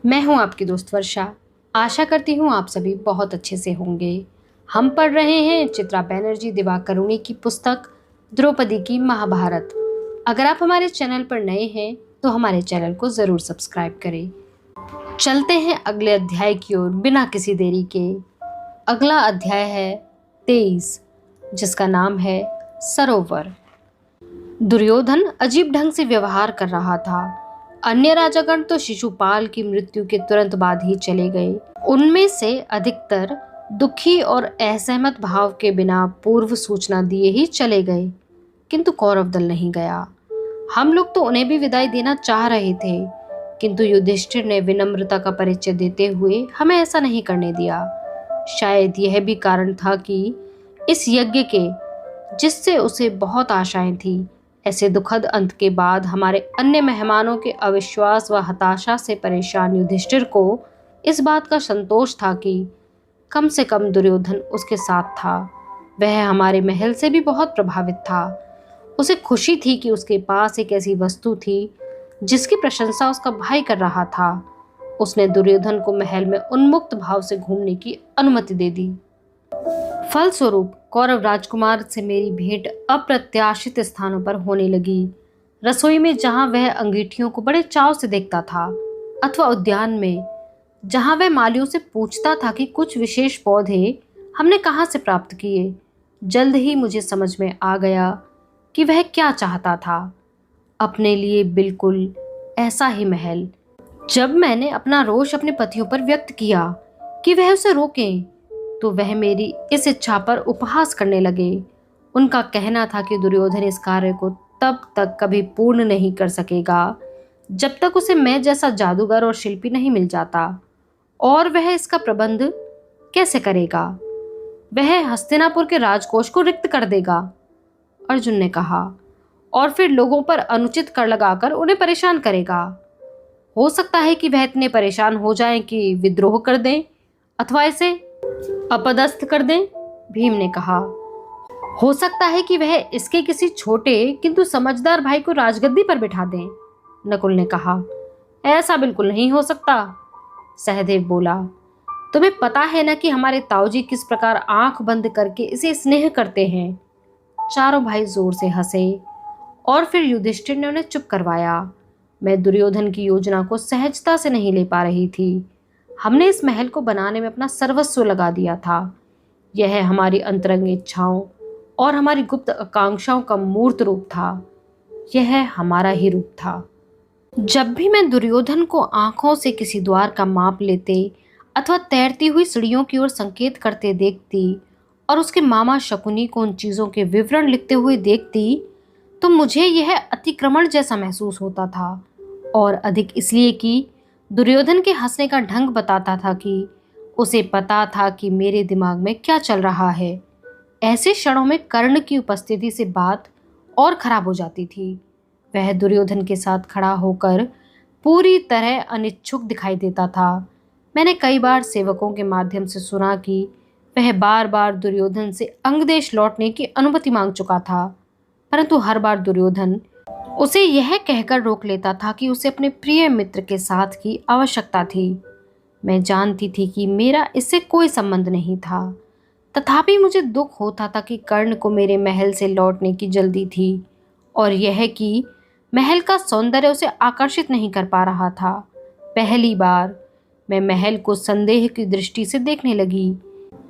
मैं हूं आपकी दोस्त वर्षा। आशा करती हूं आप सभी बहुत अच्छे से होंगे। हम पढ़ रहे हैं चित्रा बनर्जी दिवाकरुणी की पुस्तक द्रौपदी की महाभारत। अगर आप हमारे चैनल पर नए हैं तो हमारे चैनल को ज़रूर सब्सक्राइब करें। चलते हैं अगले अध्याय की ओर बिना किसी देरी के। अगला अध्याय है 23, जिसका नाम है सरोवर। दुर्योधन अजीब ढंग से व्यवहार कर रहा था। अन्य राजागण तो शिशुपाल की मृत्यु के तुरंत बाद ही चले गए। उनमें से अधिकतर दुखी और असहमत भाव के बिना पूर्व सूचना दिए ही चले गए, किंतु कौरव दल नहीं गया। हम लोग तो उन्हें भी विदाई देना चाह रहे थे, किंतु युधिष्ठिर ने विनम्रता का परिचय देते हुए हमें ऐसा नहीं करने दिया। शायद यह भी कारण था कि इस यज्ञ के, जिससे उसे बहुत आशाएं थी, ऐसे दुखद अंत के बाद हमारे अन्य मेहमानों के अविश्वास व हताशा से परेशान युधिष्ठिर को इस बात का संतोष था कि कम से कम दुर्योधन उसके साथ था। वह हमारे महल से भी बहुत प्रभावित था। उसे खुशी थी कि उसके पास एक ऐसी वस्तु थी जिसकी प्रशंसा उसका भाई कर रहा था। उसने दुर्योधन को महल में उन्मुक्त भाव से घूमने की अनुमति दे दी। फलस्वरूप कौरव राजकुमार से मेरी भेंट अप्रत्याशित स्थानों पर होने लगी। रसोई में जहां वह अंगीठियों को बड़े चाव से देखता था, अथवा उद्यान में जहां वह मालियों से पूछता था कि कुछ विशेष पौधे हमने कहाँ से प्राप्त किए, जल्द ही मुझे समझ में आ गया कि वह क्या चाहता था। अपने लिए बिल्कुल ऐसा ही महल। जब मैंने अपना रोष अपने पतियों पर व्यक्त किया कि वह उसे रोकें, तो वह मेरी इस इच्छा पर उपहास करने लगे। उनका कहना था कि दुर्योधन इस कार्य को तब तक कभी पूर्ण नहीं कर सकेगा जब तक उसे मैं जैसा जादूगर और शिल्पी नहीं मिल जाता, और वह इसका प्रबंध कैसे करेगा? वह हस्तिनापुर के राजकोष को रिक्त कर देगा, अर्जुन ने कहा, और फिर लोगों पर अनुचित कर लगाकर उन्हें परेशान करेगा। हो सकता है कि वह इतने परेशान हो जाएं कि विद्रोह कर दें अथवा इसे अपदस्थ कर दें, भीम ने कहा। हो सकता है कि वह इसके किसी छोटे किंतु समझदार भाई को राजगद्दी पर बिठा दें, नकुल ने कहा। ऐसा बिल्कुल नहीं हो सकता, सहदेव बोला। तुम्हें पता है ना कि हमारे ताऊजी किस प्रकार आंख बंद करके इसे स्नेह करते हैं। चारों भाई जोर से हंसे और फिर युधिष्ठिर ने उन्हें चुप करवाया। मैं दुर्योधन की योजना को सहजता से नहीं ले पा रही थी। हमने इस महल को बनाने में अपना सर्वस्व लगा दिया था। यह हमारी अंतरंग इच्छाओं और हमारी गुप्त आकांक्षाओं का मूर्त रूप था। यह हमारा ही रूप था। जब भी मैं दुर्योधन को आंखों से किसी द्वार का माप लेते अथवा तैरती हुई सीढ़ियों की ओर संकेत करते देखती और उसके मामा शकुनी को उन चीज़ों के विवरण लिखते हुए देखती, तो मुझे यह अतिक्रमण जैसा महसूस होता था। और अधिक इसलिए कि दुर्योधन के हंसने का ढंग बताता था कि उसे पता था कि मेरे दिमाग में क्या चल रहा है। ऐसे क्षणों में कर्ण की उपस्थिति से बात और खराब हो जाती थी। वह दुर्योधन के साथ खड़ा होकर पूरी तरह अनिच्छुक दिखाई देता था। मैंने कई बार सेवकों के माध्यम से सुना कि वह बार बार दुर्योधन से अंगदेश लौटने की अनुमति मांग चुका था, परंतु हर बार दुर्योधन उसे यह कहकर रोक लेता था कि उसे अपने प्रिय मित्र के साथ की आवश्यकता थी। मैं जानती थी कि मेरा इससे कोई संबंध नहीं था, तथापि मुझे दुख होता था कि कर्ण को मेरे महल से लौटने की जल्दी थी, और यह कि महल का सौंदर्य उसे आकर्षित नहीं कर पा रहा था। पहली बार मैं महल को संदेह की दृष्टि से देखने लगी।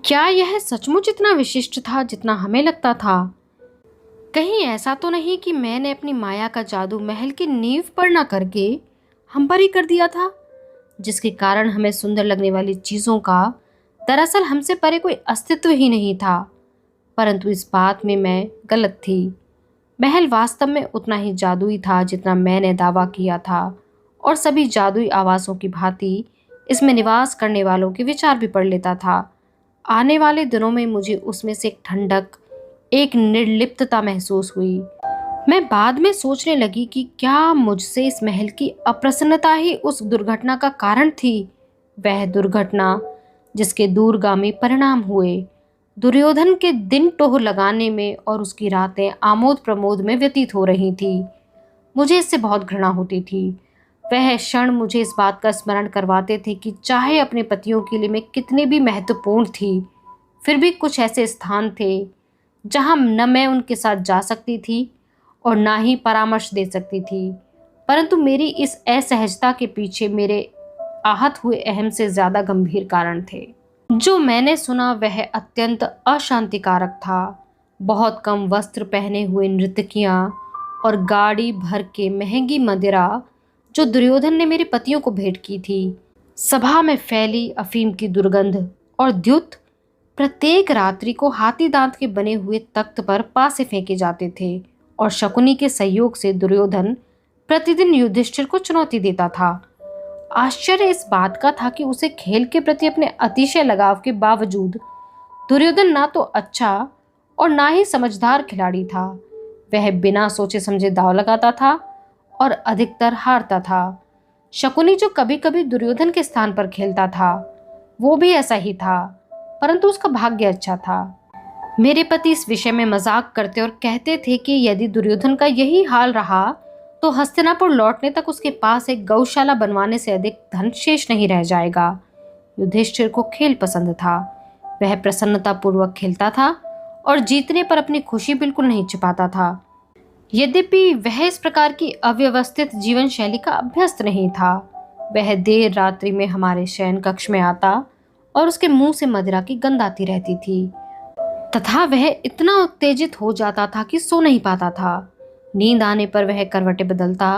क्या यह सचमुच इतना विशिष्ट था जितना हमें लगता था? कहीं ऐसा तो नहीं कि मैंने अपनी माया का जादू महल की नींव पर न करके हम पर ही कर दिया था, जिसके कारण हमें सुंदर लगने वाली चीज़ों का दरअसल हमसे परे कोई अस्तित्व ही नहीं था। परंतु इस बात में मैं गलत थी। महल वास्तव में उतना ही जादुई था जितना मैंने दावा किया था, और सभी जादुई आवासों की भांति इसमें निवास करने वालों के विचार भी पढ़ लेता था। आने वाले दिनों में मुझे उसमें से एक ठंडक, एक निर्लिप्तता महसूस हुई। मैं बाद में सोचने लगी कि क्या मुझसे इस महल की अप्रसन्नता ही उस दुर्घटना का कारण थी, वह दुर्घटना जिसके दूरगामी परिणाम हुए। दुर्योधन के दिन टोह लगाने में और उसकी रातें आमोद प्रमोद में व्यतीत हो रही थी। मुझे इससे बहुत घृणा होती थी। वह क्षण मुझे इस बात का स्मरण करवाते थे कि चाहे अपने पतियों के लिए मैं कितनी भी महत्वपूर्ण थी, फिर भी कुछ ऐसे स्थान थे जहां न मैं उनके साथ जा सकती थी और ना ही परामर्श दे सकती थी। परंतु मेरी इस असहजता के पीछे मेरे आहत हुए अहम से ज्यादा गंभीर कारण थे। जो मैंने सुना वह अत्यंत अशांतिकारक था। बहुत कम वस्त्र पहने हुए नर्तकियां और गाड़ी भर के महंगी मदिरा जो दुर्योधन ने मेरे पतियों को भेंट की थी, सभा में फैली अफीम की दुर्गंध और द्युत प्रत्येक रात्रि को हाथी दांत के बने हुए तख्त पर पासे फेंके जाते थे और शकुनी के सहयोग से दुर्योधन प्रतिदिन युधिष्ठिर को चुनौती देता था। आश्चर्य इस बात का था कि उसे खेल के प्रति अपने अतिशय लगाव के बावजूद दुर्योधन ना तो अच्छा और ना ही समझदार खिलाड़ी था। वह बिना सोचे समझे दांव लगाता था और अधिकतर हारता था। शकुनी जो कभी कभी दुर्योधन के स्थान पर खेलता था, वो भी ऐसा ही था, परंतु उसका भाग्य अच्छा था। मेरे पति इस विषय में मजाक करते और कहते थे कि यदि दुर्योधन का यही हाल रहा तो हस्तिनापुर लौटने तक उसके पास एक गौशाला बनवाने से अधिक धन शेष नहीं रह जाएगा। युधिष्ठिर को खेल पसंद था। वह प्रसन्नतापूर्वक खेलता था और जीतने पर अपनी खुशी बिल्कुल नहीं छिपाता था। यद्यपि वह इस प्रकार की अव्यवस्थित जीवन शैली का अभ्यस्त नहीं था। वह देर रात्रि में हमारे शयन कक्ष में आता और उसके मुंह से मदिरा की गंध आती रहती थी तथा वह इतना उत्तेजित हो जाता था कि सो नहीं पाता था। नींद आने पर वह करवटें बदलता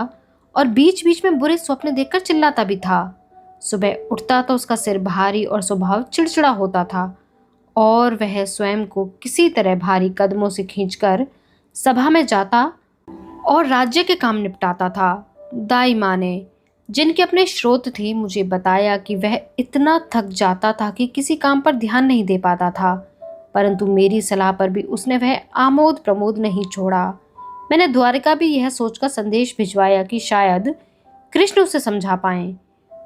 और बीच बीच में बुरे स्वप्न देखकर चिल्लाता भी था। सुबह उठता तो उसका सिर भारी और स्वभाव चिड़चिड़ा होता था और वह स्वयं को किसी तरह भारी कदमों से खींचकर सभा में जाता और राज्य के काम निपटाता था। दाई माँ ने, जिनके अपने स्रोत थे, मुझे बताया कि वह इतना थक जाता था कि किसी काम पर ध्यान नहीं दे पाता था, परंतु मेरी सलाह पर भी उसने वह आमोद प्रमोद नहीं छोड़ा। मैंने द्वारिका भी यह सोचकर संदेश भिजवाया कि शायद कृष्ण उसे समझा पाए,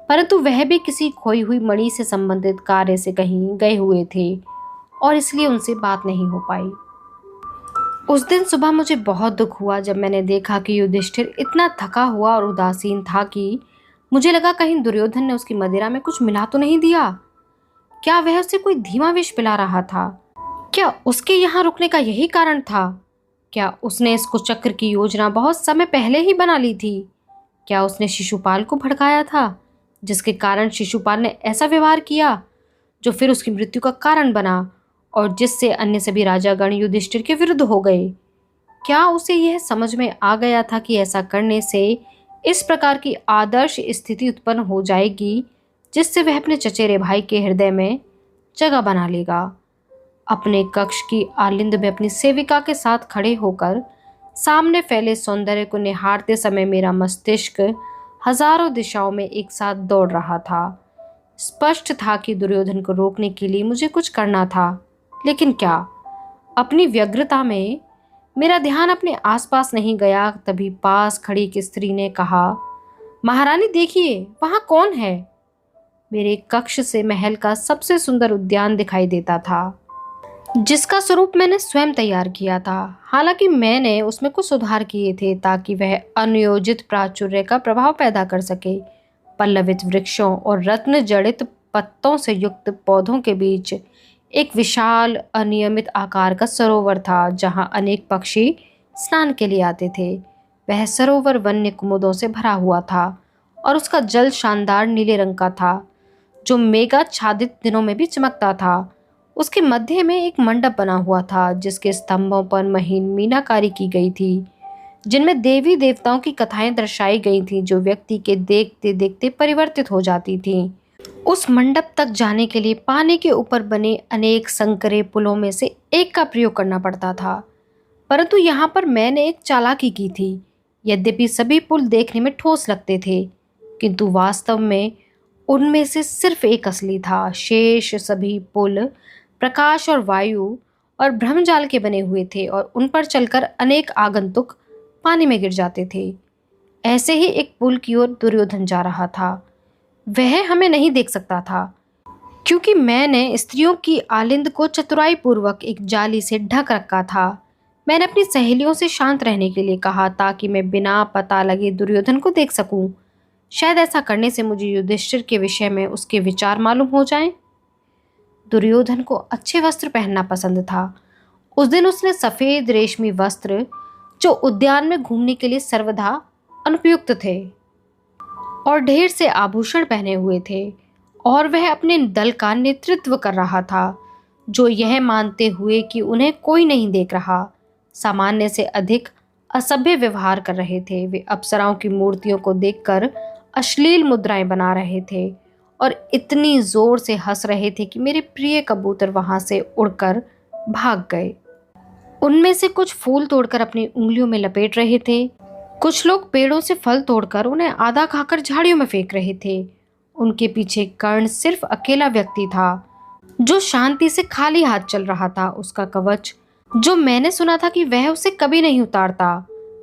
परंतु वह भी किसी खोई हुई मणि से संबंधित कार्य से कहीं गए हुए थे और इसलिए उनसे बात नहीं हो पाई। उस दिन सुबह मुझे बहुत दुख हुआ जब मैंने देखा कि युधिष्ठिर इतना थका हुआ और उदासीन था कि मुझे लगा कहीं दुर्योधन ने उसकी मदिरा में कुछ मिला तो नहीं दिया। क्या वह उसे कोई धीमा विष पिला रहा था? क्या उसके यहाँ रुकने का यही कारण था? क्या उसने इस कुचक्र की योजना बहुत समय पहले ही बना ली थी? क्या उसने शिशुपाल को भड़काया था, जिसके कारण शिशुपाल ने ऐसा व्यवहार किया जो फिर उसकी मृत्यु का कारण बना और जिससे अन्य सभी राजागण युधिष्ठिर के विरुद्ध हो गए? क्या उसे यह समझ में आ गया था कि ऐसा करने से इस प्रकार की आदर्श स्थिति उत्पन्न हो जाएगी जिससे वह अपने चचेरे भाई के हृदय में जगह बना लेगा? अपने कक्ष की आलिंद में अपनी सेविका के साथ खड़े होकर सामने फैले सौंदर्य को निहारते समय मेरा मस्तिष्क हजारों दिशाओं में एक साथ दौड़ रहा था। स्पष्ट था कि दुर्योधन को रोकने के लिए मुझे कुछ करना था, लेकिन क्या? अपनी व्यग्रता में मेरा ध्यान अपने आसपास नहीं गया। तभी पास खड़ी एक स्त्री ने कहा, महारानी देखिए, वहां कौन है? मेरे कक्ष से महल का सबसे सुंदर उद्यान दिखाई देता था, जिसका स्वरूप मैंने स्वयं तैयार किया था। हालांकि मैंने उसमें कुछ सुधार किए थे ताकि वह अनियोजित प्राचुर्य का प्रभाव पैदा कर सके। पल्लवित वृक्षों और रत्न जड़ित पत्तों से युक्त पौधों के बीच एक विशाल अनियमित आकार का सरोवर था जहां अनेक पक्षी स्नान के लिए आते थे। वह सरोवर वन्य कुमुदों से भरा हुआ था और उसका जल शानदार नीले रंग का था जो मेघाच्छादित दिनों में भी चमकता था। उसके मध्य में एक मंडप बना हुआ था जिसके स्तंभों पर महीन मीनाकारी की गई थी, जिनमें देवी देवताओं की कथाएं दर्शाई गई थीं जो व्यक्ति के देखते देखते परिवर्तित हो जाती थीं। उस मंडप तक जाने के लिए पानी के ऊपर बने अनेक संकरे पुलों में से एक का प्रयोग करना पड़ता था, परंतु यहाँ पर मैंने एक चालाकी की थी। यद्यपि सभी पुल देखने में ठोस लगते थे, किंतु वास्तव में उनमें से सिर्फ एक असली था। शेष सभी पुल प्रकाश और वायु और ब्रह्मजाल के बने हुए थे और उन पर चलकर अनेक आगंतुक पानी में गिर जाते थे। ऐसे ही एक पुल की ओर दुर्योधन जा रहा था। वह हमें नहीं देख सकता था क्योंकि मैंने स्त्रियों की आलिंद को चतुराई पूर्वक एक जाली से ढक रखा था। मैंने अपनी सहेलियों से शांत रहने के लिए कहा ताकि मैं बिना पता लगे दुर्योधन को देख सकूं। शायद ऐसा करने से मुझे युधिष्ठिर के विषय में उसके विचार मालूम हो जाएं। दुर्योधन को अच्छे वस्त्र पहनना पसंद था। उस दिन उसने सफेद रेशमी वस्त्र, जो उद्यान में घूमने के लिए सर्वदा अनुपयुक्त थे, और ढेर से आभूषण पहने हुए थे, और वह अपने दल का नेतृत्व कर रहा था, जो यह मानते हुए कि उन्हें कोई नहीं देख रहा, सामान्य से अधिक असभ्य व्यवहार कर रहे थे। वे अप्सराओं की मूर्तियों को देखकर अश्लील मुद्राएं बना रहे थे और इतनी जोर से हंस रहे थे कि मेरे प्रिय कबूतर वहां से उड़कर भाग गए। उनमें से कुछ फूल तोड़कर अपनी उंगलियों में लपेट रहे थे, कुछ लोग पेड़ों से फल तोड़कर उन्हें आधा खाकर झाड़ियों में फेंक रहे थे। उनके पीछे कर्ण सिर्फ अकेला व्यक्ति था, जो शांति से खाली हाथ चल रहा था। उसका कवच, जो मैंने सुना था कि वह उसे कभी नहीं उतारता,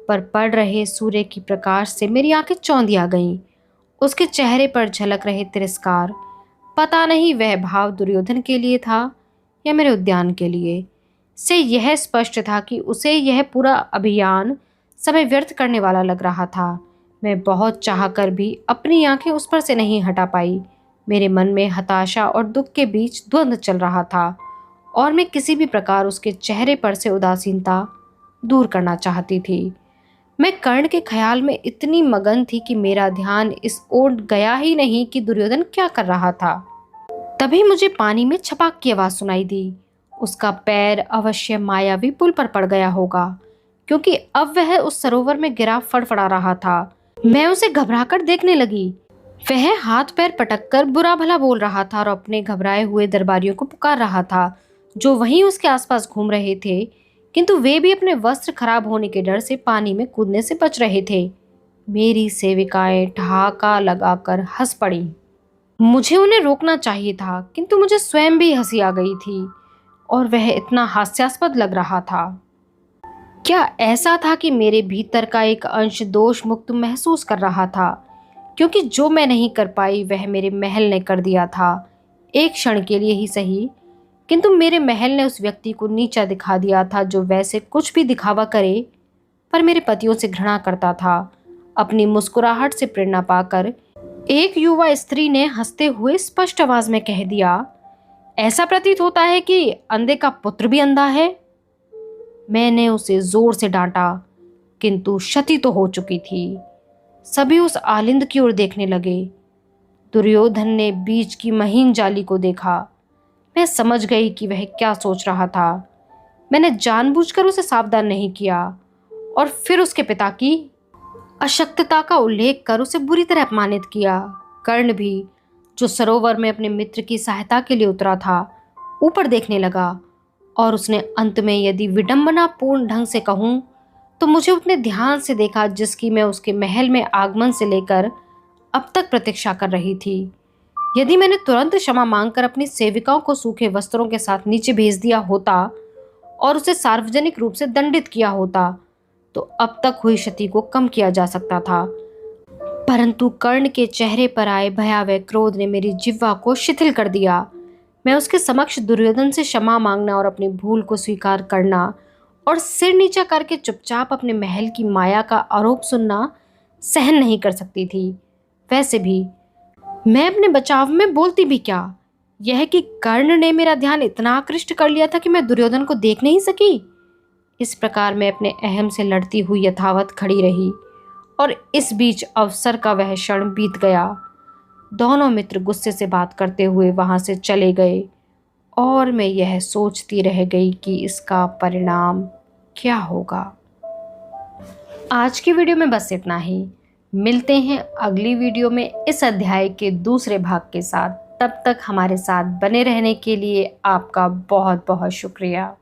पर पड़ रहे सूर्य की प्रकाश से मेरी आंखें चौंधिया गईं। उसके चेहरे पर झलक रहे तिरस्कार, पता नहीं वह भाव दुर्योधन के लिए था या मेरे उद्यान के लिए, से यह स्पष्ट था कि उसे यह पूरा अभियान समय व्यर्थ करने वाला लग रहा था। मैं बहुत चाहकर भी अपनी आंखें उस पर से नहीं हटा पाई। मेरे मन में हताशा और दुख के बीच द्वंद्व चल रहा था, और मैं किसी भी प्रकार उसके चेहरे पर से उदासीनता दूर करना चाहती थी। मैं कर्ण के ख्याल में इतनी मगन थी कि मेरा ध्यान इस ओर गया ही नहीं कि दुर्योधन क्या कर रहा था। तभी मुझे पानी में छपाक की आवाज सुनाई दी। उसका पैर अवश्य मायावी पुल पर पड़ गया होगा, क्योंकि अब वह उस सरोवर में गिरा फड़फड़ा रहा था। मैं उसे घबराकर देखने लगी। वह हाथ पैर पटककर बुरा भला बोल रहा था और अपने घबराए हुए दरबारियों को पुकार रहा था, जो वहीं उसके आसपास घूम रहे थे, किंतु वे भी अपने वस्त्र खराब होने के डर से पानी में कूदने से बच रहे थे। मेरी सेविकाएं ठहाका लगाकर हंस पड़ी। मुझे उन्हें रोकना चाहिए था, किंतु मुझे स्वयं भी हंसी आ गई थी, और वह इतना हास्यास्पद लग रहा था। क्या ऐसा था कि मेरे भीतर का एक अंश दोष मुक्त महसूस कर रहा था, क्योंकि जो मैं नहीं कर पाई वह मेरे महल ने कर दिया था, एक क्षण के लिए ही सही, किंतु मेरे महल ने उस व्यक्ति को नीचा दिखा दिया था जो वैसे कुछ भी दिखावा करे पर मेरे पतियों से घृणा करता था। अपनी मुस्कुराहट से प्रेरणा पाकर एक युवा स्त्री ने हंसते हुए स्पष्ट आवाज में कह दिया, ऐसा प्रतीत होता है कि अंधे का पुत्र भी अंधा है। मैंने उसे जोर से डांटा, किंतु क्षति तो हो चुकी थी। सभी उस आलिंद की ओर देखने लगे। दुर्योधन ने बीच की महीन जाली को देखा। मैं समझ गई कि वह क्या सोच रहा था। मैंने जानबूझकर उसे सावधान नहीं किया और फिर उसके पिता की अशक्तता का उल्लेख कर उसे बुरी तरह अपमानित किया। कर्ण भी, जो सरोवर में अपने मित्र की सहायता के लिए उतरा था, ऊपर देखने लगा, और उसने अंत में, यदि विडंबनापूर्ण ढंग से कहूं, तो मुझे उतने ध्यान से देखा जिसकी मैं उसके महल में आगमन से लेकर अब तक प्रतीक्षा कर रही थी। यदि मैंने तुरंत क्षमा मांगकर अपनी सेविकाओं को सूखे वस्त्रों के साथ नीचे भेज दिया होता और उसे सार्वजनिक रूप से दंडित किया होता, तो अब तक हुई क्षति को कम किया जा सकता था। परंतु कर्ण के चेहरे पर आए भयावह क्रोध ने मेरी जिह्वा को शिथिल कर दिया। मैं उसके समक्ष दुर्योधन से क्षमा मांगना और अपनी भूल को स्वीकार करना और सिर नीचा करके चुपचाप अपने महल की माया का आरोप सुनना सहन नहीं कर सकती थी। वैसे भी मैं अपने बचाव में बोलती भी क्या, यह कि कर्ण ने मेरा ध्यान इतना आकृष्ट कर लिया था कि मैं दुर्योधन को देख नहीं सकी। इस प्रकार मैं अपने अहम से लड़ती हुई यथावत खड़ी रही, और इस बीच अवसर का वह क्षण बीत गया। दोनों मित्र गुस्से से बात करते हुए वहां से चले गए, और मैं यह सोचती रह गई कि इसका परिणाम क्या होगा। आज की वीडियो में बस इतना ही। मिलते हैं अगली वीडियो में इस अध्याय के दूसरे भाग के साथ। तब तक हमारे साथ बने रहने के लिए आपका बहुत बहुत शुक्रिया।